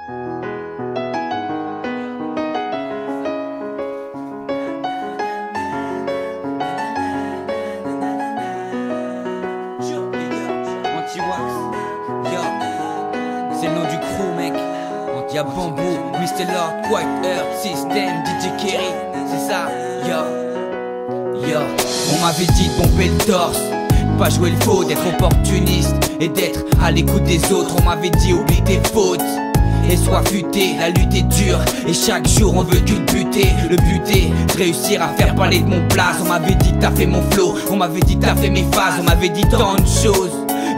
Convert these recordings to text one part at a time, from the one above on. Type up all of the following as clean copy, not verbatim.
C'est le nom du crew, mec. Y'a Bamboo, Mr. Lord, Quiet Earth, System, DJ Kerry. C'est ça, yo. On m'avait dit de bomber le torse, de pas jouer le faux, d'être opportuniste et d'être à l'écoute des autres. On m'avait dit oublie tes fautes et sois futé, la lutte est dure et chaque jour on veut culbuter. Le but est de réussir à faire parler de mon place. On m'avait dit t'as fait mon flow, on m'avait dit t'as fait mes phases, on m'avait dit tant de choses.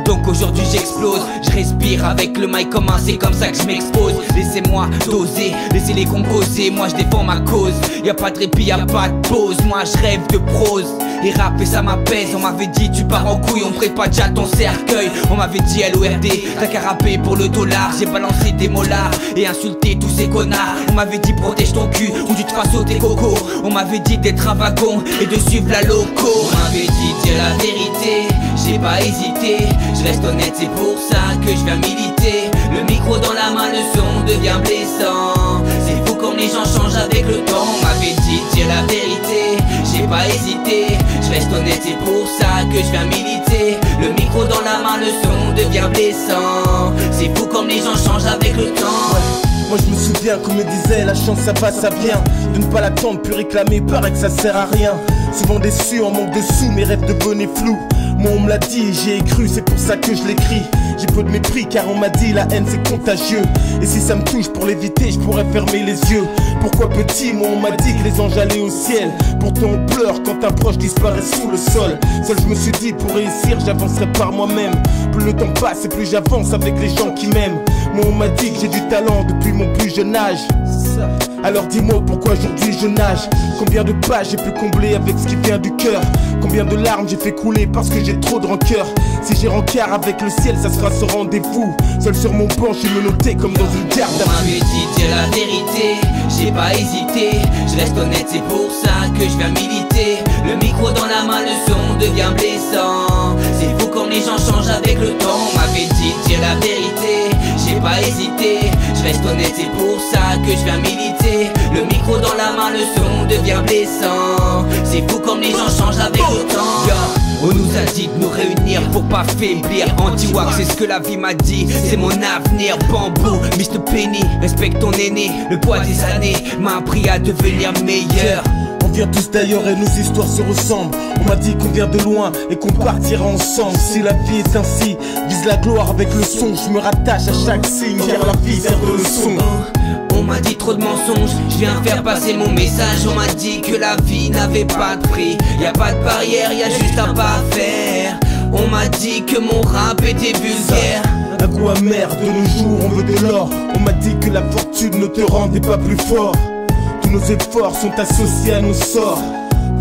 Donc aujourd'hui j'explose, je respire avec le mic commun, c'est comme ça que je m'expose. Laissez-moi doser, laissez-les composer, moi je défends ma cause. Y'a pas de répit, y'a pas de pause, moi je rêve de prose. Et rap et ça m'apaise, on m'avait dit tu pars en couille, on prépare déjà ton cercueil. On m'avait dit LORD, t'as qu'à rapper pour le dollar. J'ai balancé des molars et insulté tous ces connards. On m'avait dit protège ton cul ou tu te fasses sauter coco. On m'avait dit d'être un wagon et de suivre la loco. On m'avait dit dire la vérité, j'ai pas hésité. Je reste honnête, c'est pour ça que je viens militer. Le micro dans la main, le son devient blessant. C'est fou comme les gens changent avec le temps. On m'avait dit dire la vérité, j'ai pas hésité. Je reste honnête, c'est pour ça que je viens militer. Le micro dans la main, le son devient blessant. C'est fou comme les gens changent avec le temps. Moi je me souviens qu'on me disait la chance ça va ça vient. De ne pas l'attendre puis réclamer paraît que ça sert à rien. Souvent déçu en manque de sous, mes rêves devenaient flous. Moi on me l'a dit et j'y ai cru, c'est pour ça que je l'écris. J'ai peu de mépris car on m'a dit la haine c'est contagieux. Et si ça me touche pour l'éviter je pourrais fermer les yeux. Pourquoi petit, moi on m'a dit que les anges allaient au ciel. Pourtant on pleure quand un proche disparaît sous le sol. Seul je me suis dit pour réussir j'avancerai par moi-même. Plus le temps passe et plus j'avance avec les gens qui m'aiment. Moi on m'a dit que j'ai du talent depuis mon plus jeune âge. Alors dis-moi pourquoi aujourd'hui je nage. Combien de pages j'ai pu combler avec ce qui vient du cœur. Combien de larmes j'ai fait couler parce que j'ai trop de rancœur. Si j'ai rencard avec le ciel ça sera ce rendez-vous. Seul sur mon banc je suis menotté comme dans une garde à vue. On m'avait dit dire la vérité, j'ai pas hésité. Je reste honnête, c'est pour ça que je viens militer. Le micro dans la main, le son devient blessant. C'est fou comme les gens changent avec le temps. On m'avait dit dire la vérité, j'ai pas hésité. Je reste honnête, c'est pour ça que je viens militer. Le micro dans la main, le son devient blessant. C'est fou comme les gens changent avec le temps. On nous a dit de nous réunir pour pas faiblir. Anti-Wax, c'est ce que la vie m'a dit, c'est mon avenir. Bamboo, Mr. Penny, respecte ton aîné. Le poids des années m'a appris à devenir meilleur. On vient tous d'ailleurs et nos histoires se ressemblent. On m'a dit qu'on vient de loin et qu'on partira ensemble. Si la vie est ainsi, vise la gloire avec le son. Je me rattache à chaque signe car la vie sert de leçon. On m'a dit trop de mensonges, je viens faire passer mon message. On m'a dit que la vie n'avait pas de prix. Y'a pas de barrière, y'a juste un pas à faire. On m'a dit que mon rap était vulgaire. Un goût amer, de nos jours on veut de l'or. On m'a dit que la fortune ne te rendait pas plus fort. Tous nos efforts sont associés à nos sorts.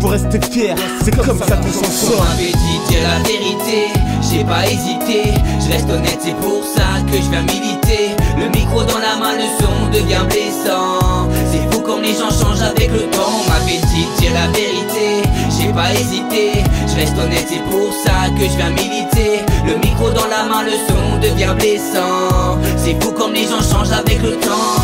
Faut rester fier, c'est comme ça qu'on s'en sort. On m'avait dit dire la vérité, j'ai pas hésité. Je reste honnête, c'est pour ça que je viens militer. Le micro dans la main, le son devient blessant. C'est fou comme les gens changent avec le temps. On m'avait dit dire la vérité, j'ai pas hésité. Je reste honnête, c'est pour ça que je viens militer. Le micro dans la main, le son devient blessant. C'est fou comme les gens changent avec le temps.